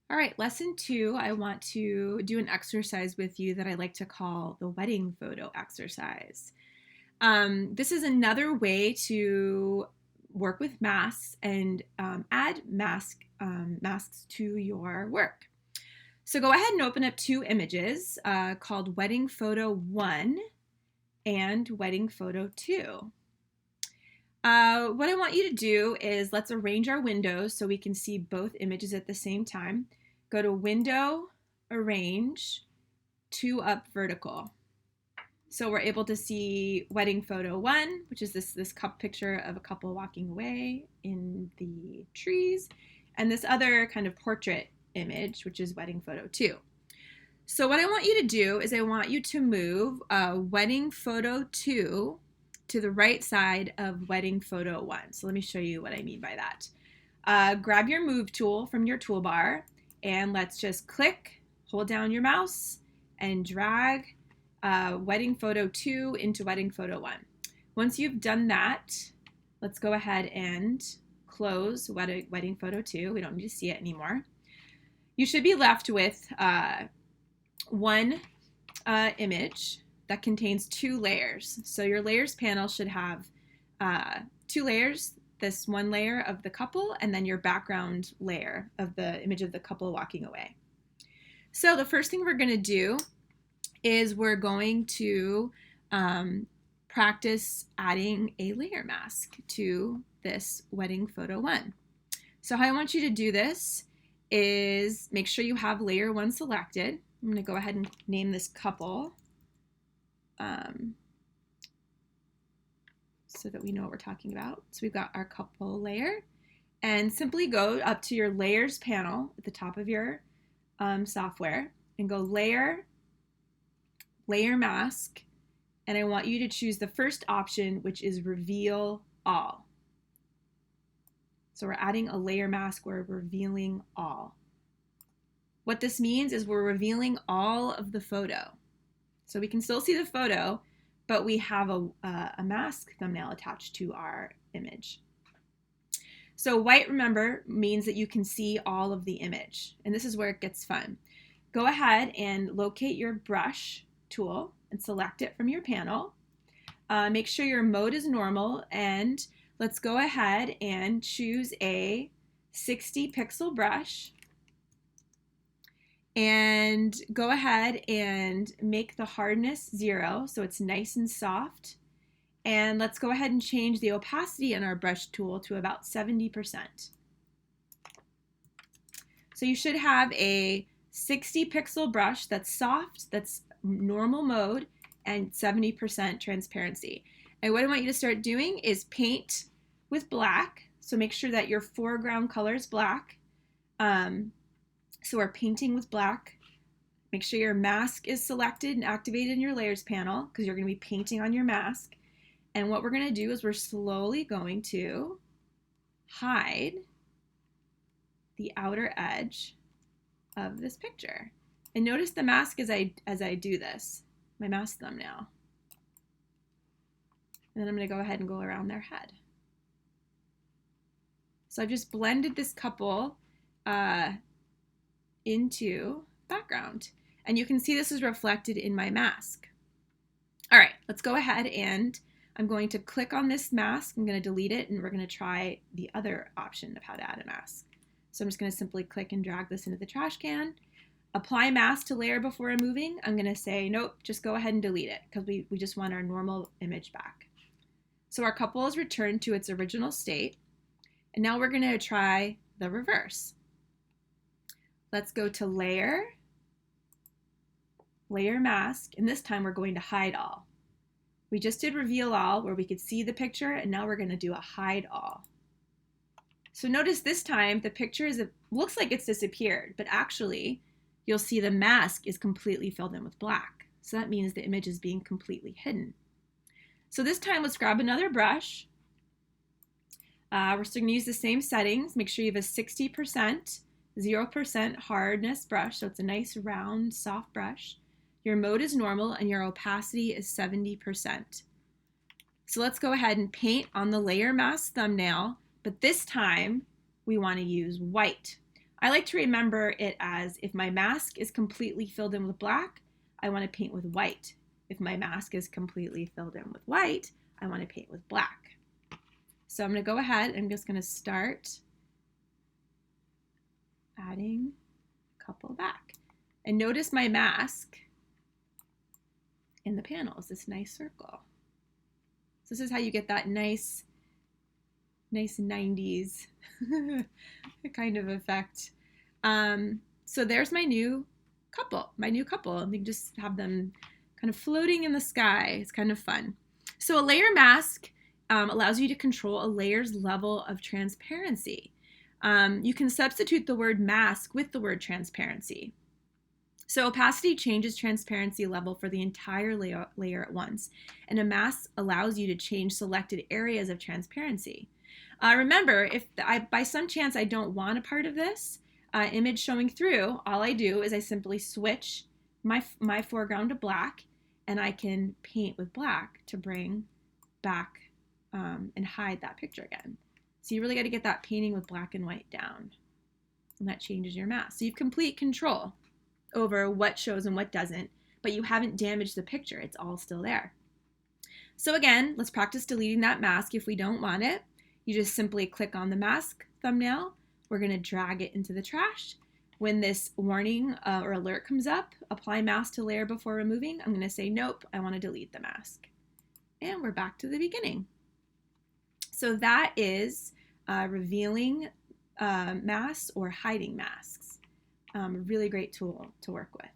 All right, lesson 2, I want to do an exercise with you that I like to call the wedding photo exercise. This is another way to work with masks and add masks to your work. So go ahead and open up two images called Wedding Photo 1 and Wedding Photo 2. What I want you to do is let's arrange our windows so we can see both images at the same time. Go to Window, Arrange, 2 up vertical. So we're able to see Wedding Photo 1, which is this picture of a couple walking away in the trees, and this other kind of portrait image, which is Wedding Photo 2. So what I want you to do is I want you to move Wedding Photo 2 to the right side of Wedding Photo 1. So let me show you what I mean by that. Grab your Move tool from your toolbar, and let's just click, hold down your mouse, and drag Wedding Photo 2 into Wedding Photo 1. Once you've done that, let's go ahead and close Wedding Photo 2. We don't need to see it anymore. You should be left with one image that contains 2 layers. So your layers panel should have 2 layers, this one layer of the couple and then your background layer of the image of the couple walking away. So the first thing we're going to do is we're going to practice adding a layer mask to this Wedding Photo 1. So how I want you to do this is make sure you have layer 1 selected. I'm going to go ahead and name this couple so that we know what we're talking about. So we've got our couple layer, and simply go up to your layers panel at the top of your software and go layer mask, and I want you to choose the first option, which is reveal all. So we're adding a layer mask, we're revealing all. What this means is we're revealing all of the photo. So we can still see the photo, but we have a mask thumbnail attached to our image. So white, remember, means that you can see all of the image, and this is where it gets fun. Go ahead and locate your brush tool and select it from your panel. Make sure your mode is normal, and let's go ahead and choose a 60 pixel brush. And go ahead and make the hardness 0 so it's nice and soft. And let's go ahead and change the opacity in our brush tool to about 70%. So you should have a 60 pixel brush that's soft, that's normal mode, and 70% transparency. And what I want you to start doing is paint with black. So make sure that your foreground color is black. So we're painting with black. Make sure your mask is selected and activated in your layers panel because you're going to be painting on your mask. And what we're going to do is we're slowly going to hide the outer edge of this picture. And notice the mask as I do this, my mask thumbnail. And then I'm going to go ahead and go around their head. So I've just blended this couple into background, and you can see this is reflected in my mask. All right, let's go ahead, and I'm going to click on this mask. I'm going to delete it, and we're going to try the other option of how to add a mask. So I'm just going to simply click and drag this into the trash can. Apply mask to layer before removing. I'm going to say nope, just go ahead and delete it because we just want our normal image back. So our couple is returned to its original state, and now we're going to try the reverse. Let's go to layer mask, and this time we're going to hide all. We just did reveal all where we could see the picture, and now we're going to do a hide all. So notice this time the picture looks like it's disappeared, but actually you'll see the mask is completely filled in with black. So that means the image is being completely hidden. So this time let's grab another brush. We're still going to use the same settings. Make sure you have a 60%, 0% hardness brush, so it's a nice round soft brush. Your mode is normal and your opacity is 70%. So let's go ahead and paint on the layer mask thumbnail, but this time we want to use white. I like to remember it as if my mask is completely filled in with black, I want to paint with white. If my mask is completely filled in with white, I want to paint with black. So I'm going to go ahead, I'm just going to start adding a couple back. And notice my mask in the panels, this nice circle. So this is how you get that nice 90s kind of effect. So there's my new couple. And you can just have them kind of floating in the sky. It's kind of fun. So a layer mask allows you to control a layer's level of transparency. You can substitute the word mask with the word transparency. So opacity changes transparency level for the entire layer at once, and a mask allows you to change selected areas of transparency. Remember, if by some chance I don't want a part of this image showing through, all I do is I simply switch my foreground to black, and I can paint with black to bring back and hide that picture again. So you really got to get that painting with black and white down, and that changes your mask. So you have complete control over what shows and what doesn't, but you haven't damaged the picture. It's all still there. So again, let's practice deleting that mask if we don't want it. You just simply click on the mask thumbnail. We're going to drag it into the trash. When this warning or alert comes up, apply mask to layer before removing, I'm going to say, nope, I want to delete the mask. And we're back to the beginning. So that is revealing masks or hiding masks. A really great tool to work with.